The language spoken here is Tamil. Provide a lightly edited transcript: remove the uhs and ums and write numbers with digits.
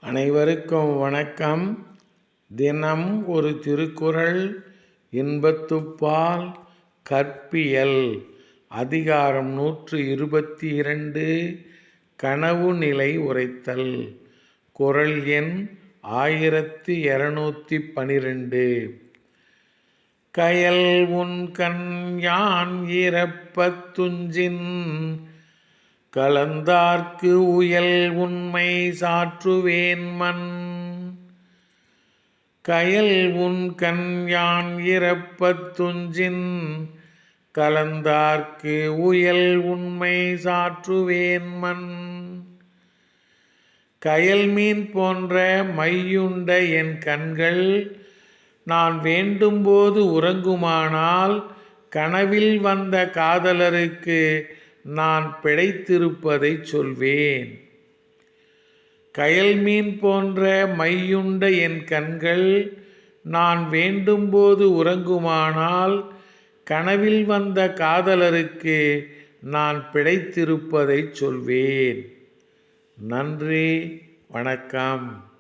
அனைவருக்கும் வணக்கம். தினம் ஒரு திருக்குறள். இன்பத்துப்பால் கற்பியல். அதிகாரம் 122. கனவு நிலை உரைத்தல். குறள் எண் 1212. கயல் உண்கண் யான் இறப்பத் துஞ்சின் கலந்தார்க்கு உயல் உண்மை சாற்றுவேன்மன். கயல் உண்கண் யான் இறப்பத் துஞ்சின் கலந்தார்க்கு உயல் உண்மை சாற்றுவேன்மன். கயல் மீன் போன்ற மையுண்ட என் கண்கள் நான் வேண்டும்போது உறங்குமானால் கனவில் வந்த காதலருக்கு நான் பிழைத்திருப்பதைச் சொல்வேன். கயல் மீன் போன்ற மையுண்ட என் கண்கள் நான் வேண்டும்போது உறங்குமானால் கனவில் வந்த காதலருக்கு நான் பிழைத்திருப்பதைச் சொல்வேன். நன்றி, வணக்கம்.